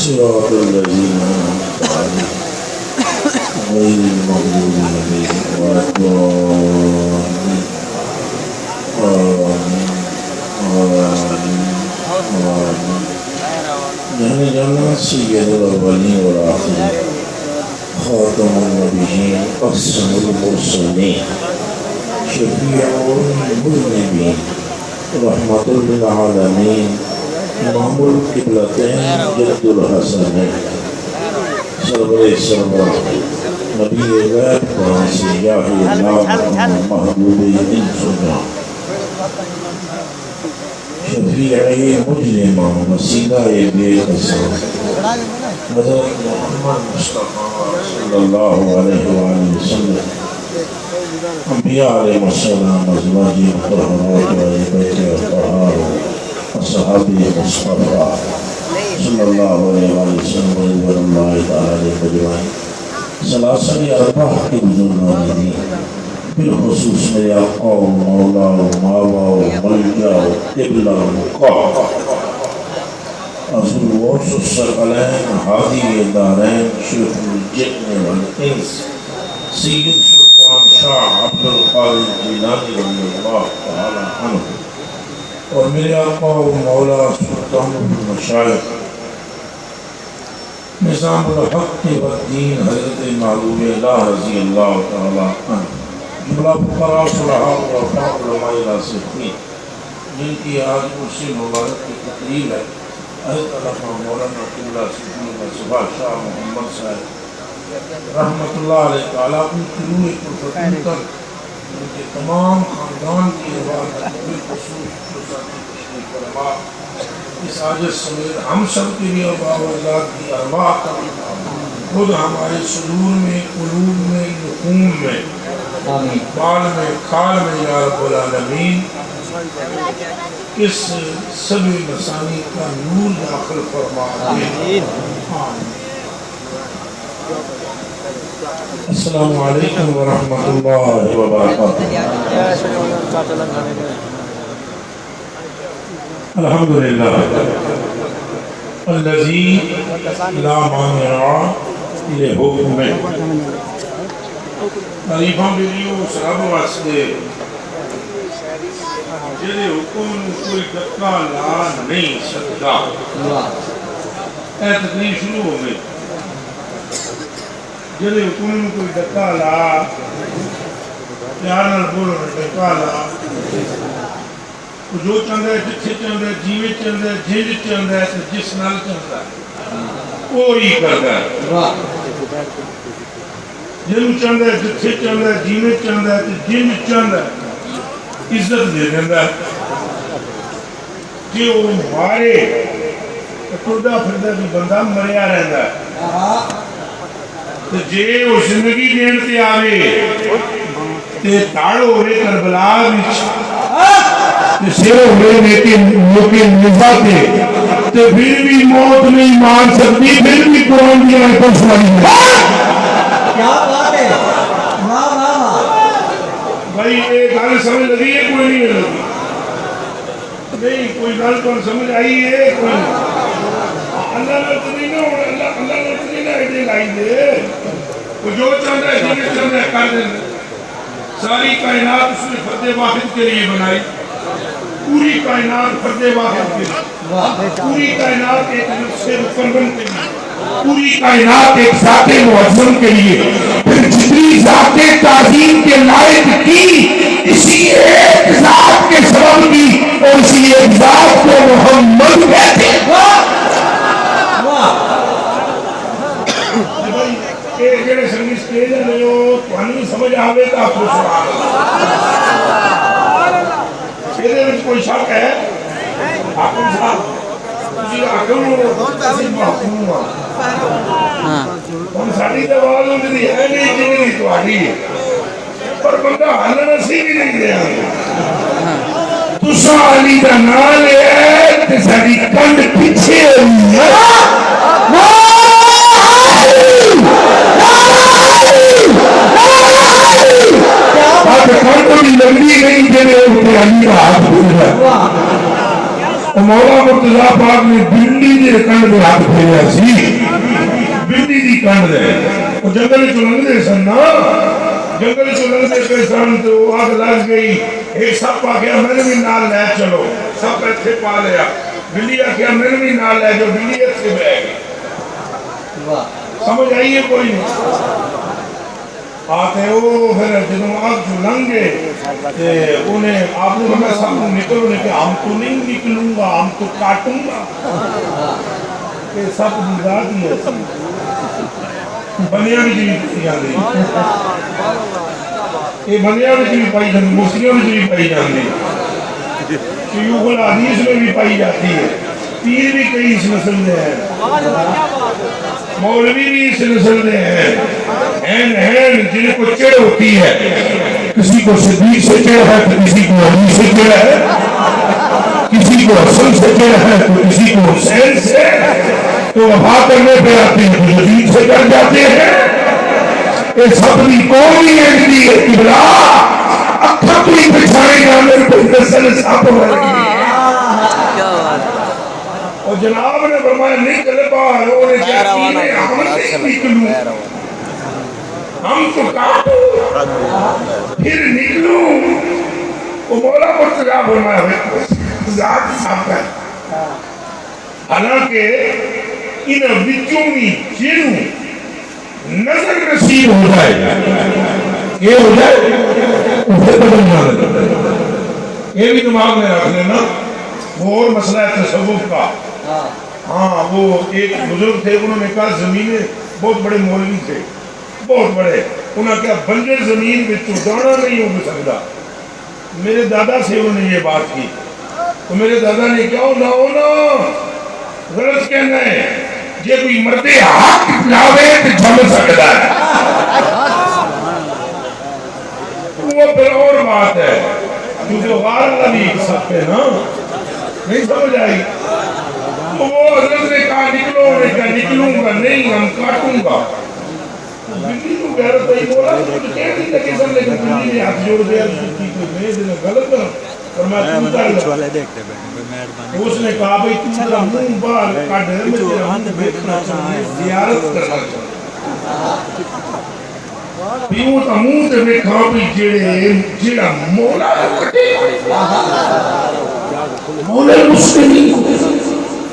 صراط الذين أنعمت عليهم غير المغضوب عليهم ولا الضالين آمين آمين آمين يعني جل سيد الأولين والآخرين خاتم النبيين أحسن المرسلين شفيع المذنبين رحمة للعالمين إمام القبلتين جد الحسنين سرور سرور نبی غیب سیاح اللہ محبوب انسنا شفیع مجرم وسیلہ بے قصر حضرت محمد مصطفیٰ صلی اللہ علیہ وآلہ وسلم انبیاء علیہ السلام ازواج مطہرات و بیت اطہار اصحاب مصطفیٰ صلی اللہ علیہ وآلہ وسلم رضوان اللہ تعالی مجمعین سلاسل ارباح کی بزرگان دی بالخصوص میرے آقا و مولا و ماوا و ملجا و قبلہ و مقام ازل وارث الثقلین حادی دارین شیخ الجن والانس سید سلطان شاہ عبد القادر جیلانی رضی اللہ تعالی عنہ اور میرے آقا و مولا سلطان المشایخ نظام الحق والدین حضرت معلوم اللہ رضی اللہ تعالی عنہ جملہ فقراء صلحاء و افاق علماء راسخین جن کی آج کرسی مبارک کی تقریب ہے حضرت علامہ مولانا قبلہ سیدی مصطفیٰ شاہ محمد صاحب رحمت اللہ علیہ تعالیٰ ان کی روح پرفتون تک ان کے تمام خاندان کی عبادت بالخصوص جو ساتھی تشریف فرما اس عاجز سمیت ہم سب کے لیے باوجود کی ارواح کا خود ہمارے صدور میں قلوب میں نخوم میں بال میں کھال میں یا رب العالمین اس سبھی مسانی کا نور داخل فرما دے السلام علیکم ورحمۃ اللہ وبرکاتہ الحمدللہ الذی لا مانع لحکمہ تعریفاں بھی اس رب واسطے جہدے حکم کوئی ڈکا لا نہیں سکتا اے تقریر شروع ہو گئی جہدے حکم کوئی ڈکا لا پیار نال بولو ڈکا لا جو چاہتا ہے جتھے چاہتا ہے جیوے چاہتا ہے جنج چاہتا ہے جس نال چاہتا ہے وہی کرتا ہے جنوں چاہتا ہے جتھے چاہتا ہے جیوے چاہتا ہے جنج چاہتا ہے عزت دے دیتا ہے جی وہ مارے ٹردا پھردا بھی بندہ مریا رہتا ہے تو جے وہ زندگی دین تے آوے تے تاڑ ہوئے کربلا وچ سر ہوئے نیکی نظاتے تو پھر بھی موت نہیں مان سکتی پھر بھی قرآن دیا ہے پرسوائی ہے کیا بات ہے بھائی یہ گل سمجھ لگی ہے کوئی نہیں لگی نہیں کوئی گل تو سمجھ آئی ہے کوئی اللہ نے اتنی نہ اللہ نے اتنی نہ ایڈے لائی دے وہ جو چاہتا ہے جنہیں چاہتا ہے کر دیں ساری کائنات اس نے فرد واحد کے لیے بنائی پوری کائنات فرد واحد کے لیے پوری کائنات ایک نفس مکرم کے لیے پوری کائنات ایک ذات معظم کے لیے پھر جتنی ذات تعظیم کے لائق کی اسی ایک ذات کے سبب کی اور اسی ایک ذات کو محمد کہتے ہیں ایک جڑے سنگی سٹیج ہے جو تمہیں سمجھ آوے تا آپ کو سبحان یہ وچ کوئی شک ہے حاکم صاحب تسی حاکم تسی محکوم ہاں ہم ساڈی تے آواز ہوندی ہے نہیں جنی تہاڈی پر بندہ ہلن اسی بھی نہیں دیا تساں علی دا نام لے تے ساڈی کنڈ پیچھے ہوئی ہے کنڈ بھی لمبی نہیں جنہیں علی کا ہاتھ مولا مرتضی پاک نے بلی دے کنڈ میں ہاتھ پھیریا سی، بلی دی کنڈ دے وہ جنگل چ لنگدے سن نا، جنگل چ لنگدے پہ سن تو آگ لگ گئی، ایک سپ آ گیا میں نے بھی نال لے چلو، سپ اتنے پا لیا، بلی آ گیا میں نے بھی نال لے جو، بلی اتنے بہ گئی۔ سمجھ آئیے کوئی نہیں؟ آتے ہو پھر جنہوں آگ جو لنگے انہیں آپ نے میں سب نکلو نے کہ ہم تو نہیں نکلوں گا، ہم تو کاٹوں گا، کہ سب نگاہ دی ہے بنیا بھی جی جاندی، یہ بنیا بھی جی پائی جاندی، مسلیوں بھی جی پائی جاندی، شیوخ الحدیث میں بھی پائی جاتی ہے، پیر بھی کئی اس نسل میں ہیں، مولوی بھی اس نسل میں ہیں جن کو چڑ ہوتی ہے، کسی کو صدیق سے چڑ ہے تو کسی کو علی سے چڑ ہے، کسی کو حسن سے چڑ ہے تو کسی کو حسین سے، تو وفا کرنے پہ آتے ہیں تو یزید سے کر جاتے ہیں۔ یہ سب بھی قومی ایک ہے قبلہ اکھپی بچھائے جانے پہ نسل سب ہو رہی ہے۔ اور جناب نے فرمایا نکل باہر، انہیں کیا کینے ہم نہیں نکلوں، ہم تو کاٹوں پھر نکلوں۔ وہ مولا مرتضی فرمایا ذات صاحب ہے، حالانکہ ان بچوں میں جنوں نظر نصیب ہو جائے، یہ ہو جائے اسے بدل جانا، یہ بھی دماغ میں رکھ لینا۔ وہ اور مسئلہ ہے تصوف کا۔ ہاں وہ ایک بزرگ تھے، انہوں نے کہا زمینیں بہت بڑے مولوی تھے، بہت بڑے، انہوں نے کہا بنجر زمین میں تو دانا نہیں ہو سکتا۔ میرے دادا سے انہوں نے یہ بات کی تو میرے دادا نے کہا ہونا غلط کہنا ہے، یہ کوئی مرد حق لاوے تو جھل سکتا ہے، وہ پھر اور بات ہے کیونکہ غار اللہ بھی ایک سب پہ نا نہیں سمجھ آئی۔ وہ حضرت نے کہا نکلو، نے کہا نکلوں گا نہیں، ہم کاٹوں گا۔ بلی تو غیرت آئی بولا تو کہہ دی تھا کہ سب لیکن بلی نے ہاتھ جوڑ دیا کی کوئی میں دن غلط کروں فرمایا تو کر لے۔ اس نے کہا بھئی تو میرا منہ بال کاٹ ہے، میں تیرا منہ دیکھنا چاہوں، زیارت کرنا چاہوں۔ پیوں تا منہ تے دیکھا بھی جیڑا مولا کٹے مولا مسلمین کو،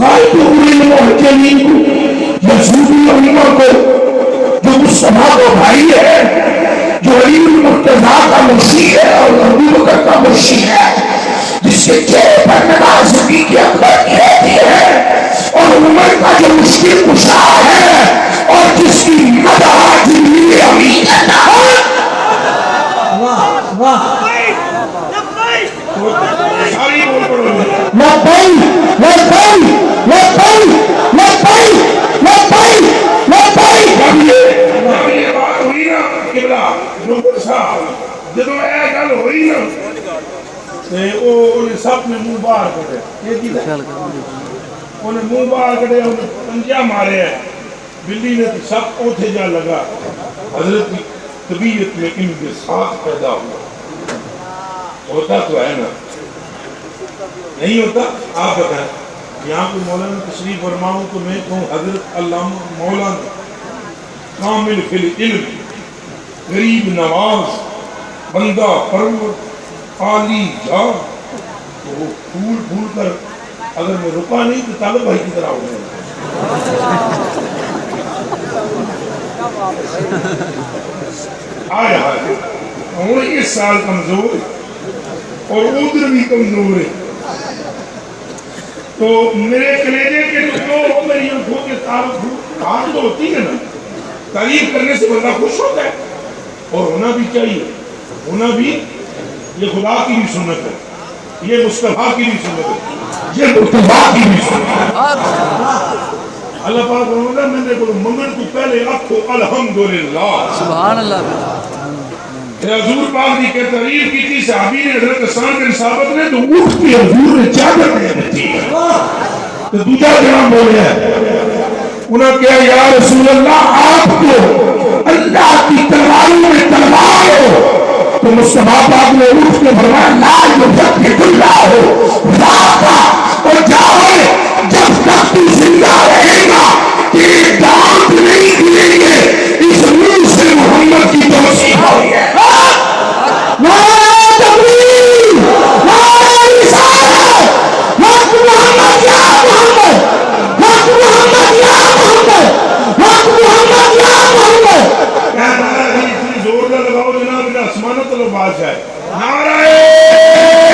قائد امیر محجلین کو، یزودی علماء کو، جو مصطفیٰ کو بھائی ہے، جو علی المرتضیٰ کا مرشی ہے اور ابو بکر کا مرشی ہے، جس کے چہرے پر نماز کی اکبر کہتی ہے اور عمر کا جو مشکل کشا ہے اور جس کی مدعا جبریل امین جدو اے گل ہوئی نا سب نے منہ باہر کٹے، انہیں منہ باہر کٹے، انہیں پنجا مارے ہیں، بلی نے سب اوتھے جا لگا۔ حضرت کی طبیعت میں ان کے ساتھ پیدا ہوا، ہوتا تو ہے نا نہیں ہوتا؟ آپ بتائیں یہاں کو مولانا تشریف فرماؤں تو میں کہوں حضرت علامہ مولانا کامل فی العلم، غریب نواز، بندہ پرور، عالی جا، تو وہ پھول پھول کر اگر میں رکا نہیں تو طالب بھائی کی طرح ہو گئے۔ آئے آئے ہوں اس سال کمزور اور ادھر بھی کمزور ہے، تو میرے کلیجے کے جو میری انکھوں کے تعلق ہاتھ تو ہوتی ہے نا، تعریف کرنے سے بندہ خوش ہوتا ہے اور ہونا بھی چاہیے، ہونا بھی، یہ خدا کی بھی سنت ہے، یہ مصطفیٰ کی بھی سنت ہے، یہ مرتضیٰ کی بھی سنت ہے۔ اللہ پاک فرماتا ہے میں نے کو منگن کو پہلے آنکھو الحمدللہ، سبحان اللہ۔ حضور پاک دی کے تعریف کی تھی صحابی نے حضرت حسان بن ثابت نے تو اٹھ کے حضور نے چادر دے دی تو دوسرا جناب بولے انہوں نے کہا یا رسول اللہ آپ تو اللہ کی تلواروں میں تلوار ہو تو مصطفیٰ پاک نے اٹھ کے فرمایا لا یجدد اللہ ذاتا، اور جاؤ جب تک تو زندہ رہے گا تیرے دانت نہیں گریں گے، اس منہ سے محمد کی توصیف ہوئی ہے۔ نعرہ تکبیر، نعرہ رسالت، حق محمد یا محمد، حق محمد یا محمد، حق محمد یا محمد۔ اتنی زور نہ لگاؤ جناب، میرا آسمانہ تو بادشاہ ہے۔ نعرہ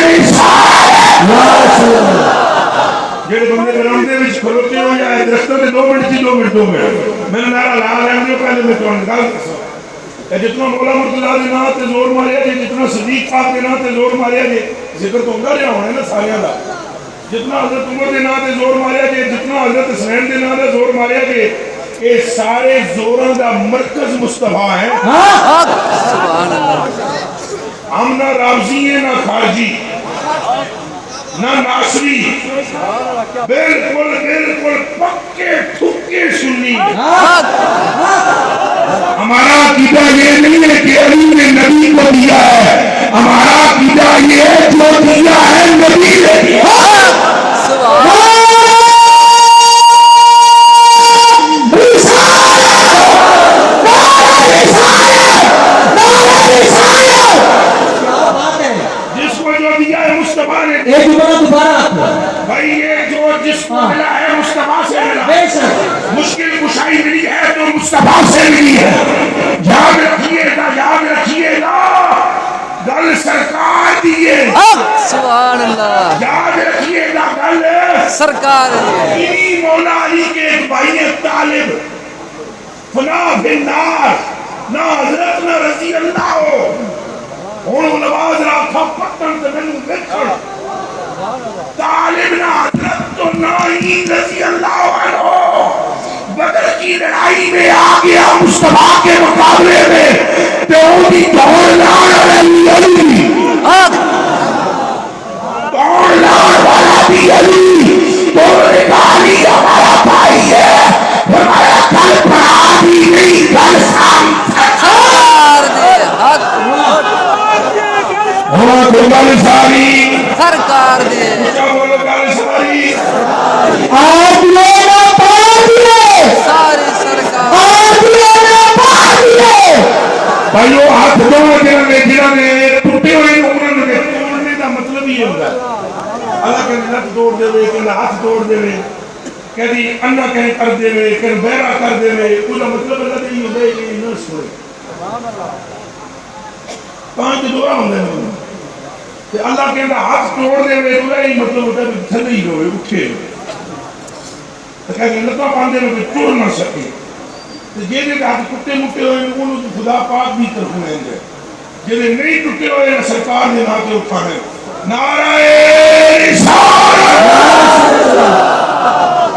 رسالت۔ جڑے بندے برامدے وچ کھلوتے ہو یا درختوں تے 2 منٹ سی 2 منٹ میں نعرہ لا لین دیو، پہلے میں تمہیں گل دساں، جتنا مولا مرتضیٰ دے نام تے زور ماریا جے، جتنا صدیق پاک دے نام تے زور ماریا جے، ذکر تو ہوندا رہیا ہونا نا ساریاں دا، جتنا حضرت عمر دے نام تے زور ماریا جے، جتنا حضرت حسین دے نام تے زور ماریا جے، یہ سارے زوراں دا مرکز مصطفیٰ ہے۔ سبحان اللہ۔ ہم نہ رافضی ہیں نہ خارجی نہ ناصری، بالکل بالکل پکے ٹھکے سنی۔ ہمارا عقیدہ یہ نہیں ہے کہ علی نے نبی کو دیا ہے، ہمارا عقیدہ یہ ہے جو دیا ہے نبی نے دیا۔ جس کو جو دیا ہے مصطفیٰ نے، ایک دوبارہ بھائی یہ جو جس کو ملا ہے مصطفیٰ سے ملا، مشکل کشائی ملی ہے تو مصطفیٰ سے ملی ہے۔ یاد رکھیے گا، یاد رکھیے گا، گل سرکار دیئے، سبحان اللہ، یاد رکھیے گا گل سرکار ہے۔ انہی مولا علی کے ایک بھائی طالب فنا بنار نہ حضرت نہ رضی اللہ ہوں نواز راکھا پتن سے میں نے طالب نہ حضرت تو نہ ہی رضی اللہ عنہ بدر کی لڑائی میں آ گیا مصطفیٰ کے مقابلے میں، تو انہی دوڑ لان علی علی دوڑ لان والا بھی علی، تو نے کہا علی ہمارا بھائی ہے، ہمارا کل پڑا بھی نہیں کل ساری سرکار دے حق، ہاں گل ساری سرکار دے، کیا بولو گل ساری آپ لوگ پاڑیے، ساری سرکار، آپ لوگ پاڑیے۔ بھائیو ہاتھ دو جنہوں نے ٹوٹے ہوئے انہوں نے توڑنے کا مطلب ہی ہوگا، اللہ کہیں نت توڑ دے وے، کہیں ہاتھ توڑ دے وے، کہیں انا کہیں کر دے وے، کہیں بہرا کر دے وے، اس کا مطلب اللہ دے ہی ہوگا کہ نہ سوئے پانچ دعا ہوندے ہیں کہ اللہ کہتا ہاتھ توڑ دے وے، تو یہی مطلب ہوتا ہے کہ تھلے ہی ہوئے اٹھے تو کہتے ہیں لطا باندھے میں کوئی توڑ نہ سکے، تو جیسے ہاتھ ٹوٹے موٹے ہوئے انہوں نے خدا پاک بھی طرف لیں گے، جیسے نہیں ٹوٹے ہوئے سرکار نے ناتے اٹھانے۔ نعرہ رسالت،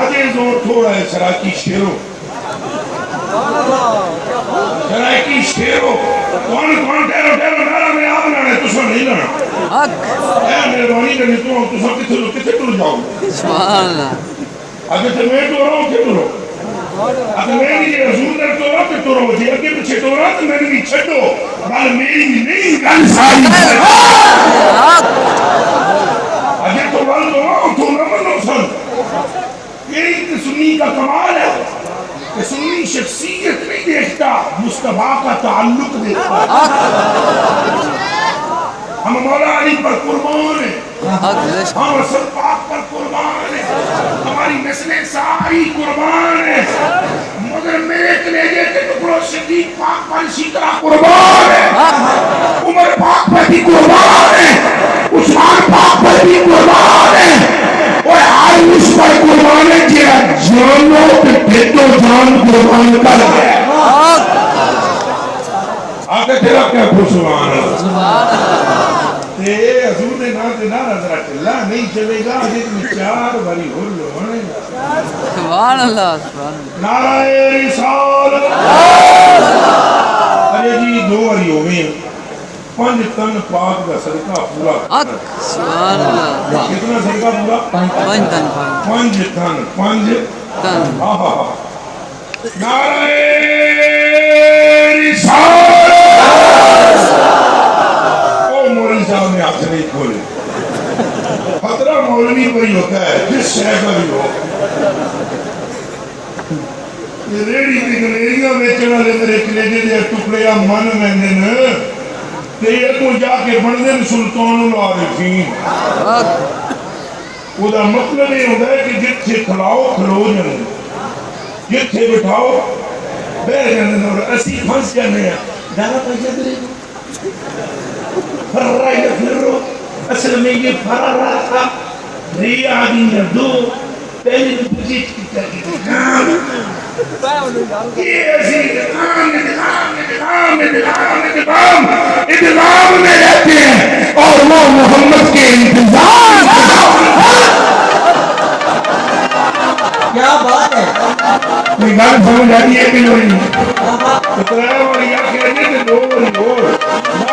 اجے زور تھوڑا ہے سراکی شیروں، سراکی شیروں، کون ٹھہرو ٹھہرو نعرہ میں آپ لانا ہے، تسا نہیں لانا، اے مہربانی کرنی تسا کتنے ٹر جاؤ، سبحان اللہ، اگر تو میں ٹورا ہوں کہ ٹورو، اگر میں نہیں رسول در ٹورا کہ ٹورو، جی اگر پچھے ٹورا تو میں نہیں چھٹو، بل میری نہیں گل ساری اگر تو بل دو تو نہ منو سن۔ یہی سنی کا کمال ہے کہ سنی شخصیت نہیں دیکھتا، مصطفیٰ کا تعلق دیکھتا۔ ہم مولا علی پر قربان ہیں، ہم رسول پاک پر قربان ہیں، ہماری نسلیں ساری قربان ہیں، مگر میرے کلیجے کے ٹکڑوں صدیق پاک پر اسی طرح قربان ہے، عمر پاک پر بھی قربان ہے، عثمان پاک پر بھی قربان ہے، اور ہر اس پر قربان ہے کہ جانوں پہ بھیٹو جان قربان کر ہے۔ آگے تیرا کیا سبحان اللہ، تے حضور نے نام تے نعرہ ذرا چلا نہیں چلے گا، اجے تمہیں 4 باری ہو لوانے گا۔ سبحان اللہ، سبحان اللہ، نعرہ رسالت، اجے جی 2 باری ہو گئے، 5 تن پاک کا صدقہ پورا حق، سبحان اللہ، کتنا صدقہ پورا؟ 5 تن، 5 تن، 5 تن، نعرہ رسالت، ہاتھ نہیں کھولے خطرہ مولوی پر ہی ہوتا ہے جس شہر کا بھی ہو یہ ریڑی کی گلیریاں بیچنا لے میرے کلیجے دے ٹکڑے یا من میں نے تیرے کو جا کے بندے سلطان العارفین وہ دا مطلب یہ ہوتا ہے کہ جتھے کھلاؤ کھلو جانے جتھے بٹھاؤ بہ جانے اور اسی پھنس جانے ہیں دارا پیسے دے فررہ یا فررو اصل میں یہ فررہ تھا ریا دیا دو پہلے میں پوچھے کتا یہ ایسی انتظام میں رہتے ہیں اور وہ محمد کے انتظام کیا بات ہے یہ گل سمجھ آئی ہے کہ نہیں اترایا والی آنکھیں لگے تھے دو والی اور